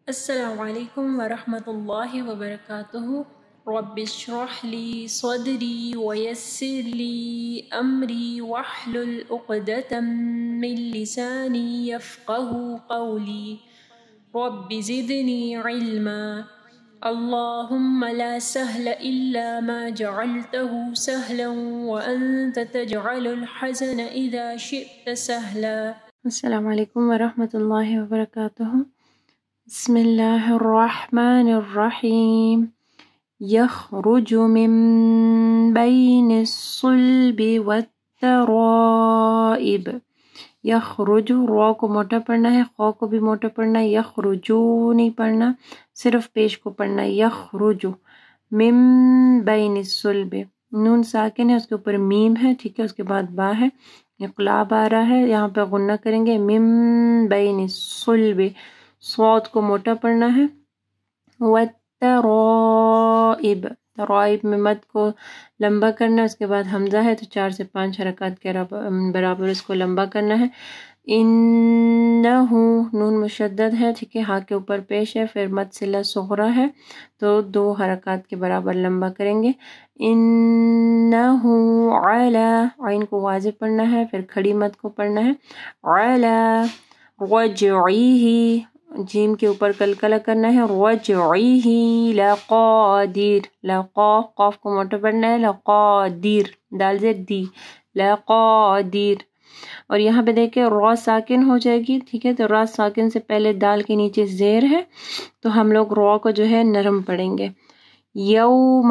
السلام علیکم ورحمۃ اللہ وبرکاتہ۔ رب اشرح لی صدری ویسر لی امری واحلل عقدۃ من لسانی یفقهوا قولی رب زدنی علما۔ اللہم لا سہل الا ما جعلته سہلا وانت تجعل الحزن اذا شئت سہلا۔ السلام علیکم ورحمۃ اللہ وبرکاتہ۔ بسم اللہ الرحمن الرحیم۔ یخرج من بین الصلب والترائب۔ یخرج، رو کو موٹا پڑھنا ہے، خو کو بھی موٹا پڑھنا ہے، یخرجو نہیں پڑھنا، صرف پیش کو پڑھنا ہے، یخرج من بین الصلب۔ نون ساکن ہے، اس کے اوپر میم ہے، ٹھیک ہے، اس کے بعد با ہے، اقلاب آ رہا ہے، یہاں پہ غنہ کریں گے، من بین الصلب، صوت کو موٹا پڑھنا ہے، والترائب، ترائب میں مد کو لمبا کرنا ہے، اس کے بعد حمزہ ہے تو 4 سے 5 حرکات کے برابر اس کو لمبا کرنا ہے۔ انہو، نون مشدد ہے، ٹھیک ہے، ہاں کے اوپر پیش ہے، پھر مد صلہ صغرا ہے تو 2 حرکات کے برابر لمبا کریں گے۔ انہو علی، عین کو واضح پڑھنا ہے، پھر کھڑی مد کو پڑھنا ہے، علی رجعیہ، جیم کے اوپر قلقلہ کرنا ہے، رجعیہ لقادر، قاف کو موٹا پڑھنا ہے، لقادر، دال زیر دی، لقادر۔ اور یہاں پہ دیکھیں را ساکن ہو جائے گی، ٹھیک ہے، تو را ساکن سے پہلے دال کے نیچے زیر ہے تو ہم لوگ را کو جو ہے نرم پڑھیں گے۔ یوم،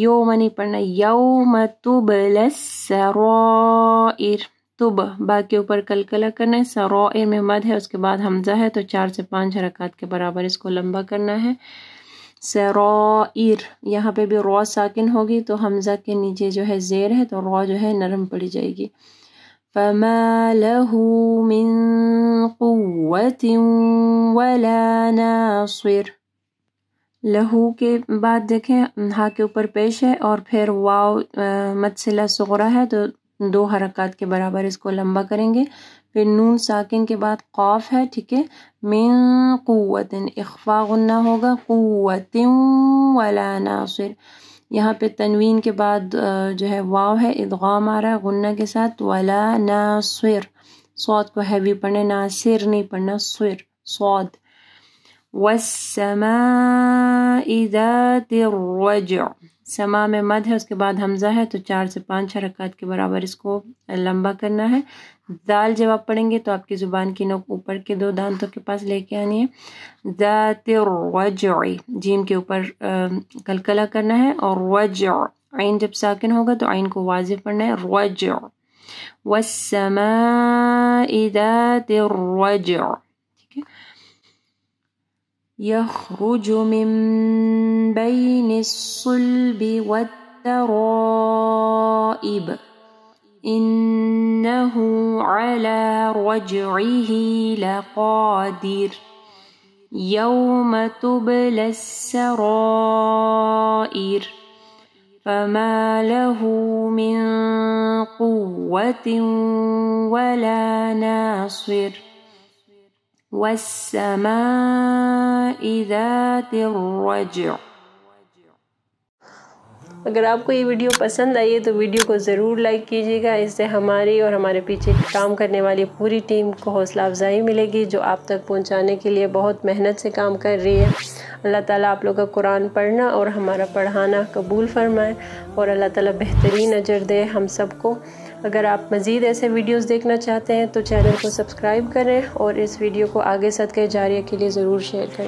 یوم نہیں پڑھنا، یوم تبلی السرائر، تب، با کے اوپر قلقلہ کرنا ہے، سرائر میں مد ہے، اس کے بعد حمزہ ہے تو 4 سے 5 حرکات کے برابر اس کو لمبا کرنا ہے۔ سرائر، یہاں پہ بھی را ساکن ہوگی تو حمزہ کے نیچے جو ہے زیر ہے تو را جو ہے نرم پڑی جائے گی۔ فما له من قوة ولا ناصر، لہو کے بعد دیکھیں ہاں کے اوپر پیش ہے اور پھر واو مد صلہ صغرا ہے تو 2 حرکات کے برابر اس کو لمبا کریں گے۔ پھر نون ساکن کے بعد قاف ہے، ٹھیک ہے، من قوت، اخفا غنہ ہوگا، قوت ولا ناصر۔ یہاں پہ تنوین کے بعد جو ہے واو ہے، ادغام آ رہا ہے غنہ کے ساتھ، ولا ناصر، صوت کو ہیوی پڑھنے، ناصر نہیں پڑھنا، صر، صاد۔ والسماء ذات الرجع، سما میں مد ہے، اس کے بعد حمزہ ہے تو 4 سے 5 حرکات کے برابر اس کو لمبا کرنا ہے۔ دال جب آپ پڑھیں گے تو آپ کی زبان کی نوک اوپر کے 2 دانتوں کے پاس لے کے آنی ہے۔ ذات الرجع، جیم کے اوپر قلقلہ کرنا ہے، اور رجع، عین جب ساکن ہوگا تو عین کو واضح پڑھنا ہے، رجع۔ والسماء ذات الرجع، ٹھیک ہے۔ یخرج من بین الصلب والترائب انہ علی رجعہ لقادر یوم تبلی السرائر فما له من قوة ولا ناصر والسماء ذات الرجع۔ اگر آپ کو یہ ویڈیو پسند آئی ہے تو ویڈیو کو ضرور لائک کیجیے گا، اس سے ہماری اور ہمارے پیچھے کام کرنے والی پوری ٹیم کو حوصلہ افزائی ملے گی جو آپ تک پہنچانے کے لیے بہت محنت سے کام کر رہی ہے۔ اللہ تعالیٰ آپ لوگ کا قرآن پڑھنا اور ہمارا پڑھانا قبول فرمائے اور اللہ تعالیٰ بہترین اجر دے ہم سب کو۔ اگر آپ مزید ایسے ویڈیوز دیکھنا چاہتے ہیں تو چینل کو سبسکرائب کریں اور اس ویڈیو کو آگے صدقہ جاریہ کے لیے ضرور شیئر کریں۔